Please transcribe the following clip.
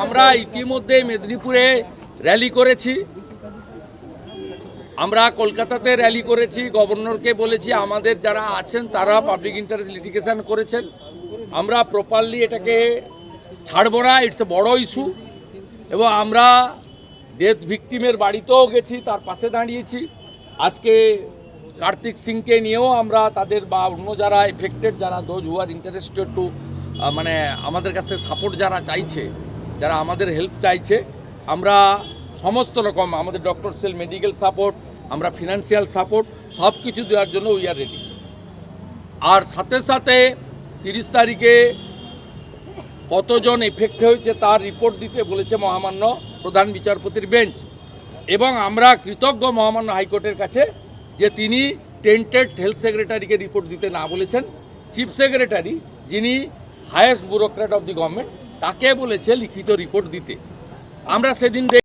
আমরা ইতিমধ্যে মেদিনীপুরে র্যালি করেছি, আমরা কলকাতাতে র্যালি করেছি, গভর্নরকে বলেছি আমাদের যারা আছেন তারা পাবলিক ইন্টারেস্ট লিটিগেশন করেছেন, আমরা প্রপারলি এটাকে ছাড়বো না, ইটস এ বড় ইস্যু। এবং আমরা ডেথ ভিকটিমের বাড়িতেও গেছি, তার পাশে দাঁড়িয়েছি। আজকে কার্তিক সিংকে নিয়েও আমরা তাদের বা অন্য যারা এফেক্টেড, যারা those who are interested to মানে আমাদের কাছে সাপোর্ট যারা চাইছে, যারা আমাদের হেল্প চাইছে, আমরা সমস্ত রকম আমাদের ডক্টর সেল মেডিকেল সাপোর্ট, আমরা ফিনান্সিয়াল সাপোর্ট সব কিছু দেওয়ার জন্য উই আর রেডি। আর সাথে সাথে 30 তারিখে কতজন এফেক্ট হয়েছে তার রিপোর্ট দিতে বলেছে মহামান্য প্রধান বিচারপতির বেঞ্চ। এবং আমরা কৃতজ্ঞ মহামান্য হাইকোর্টের কাছে যে তিনি টেন্টেড হেলথ সেক্রেটারিকে রিপোর্ট দিতে না বলেছেন। চিফ সেক্রেটারি, যিনি highest bureaucrat of the government, তাকে বলেছে লিখিত রিপোর্ট দিতে। আমরা সেদিন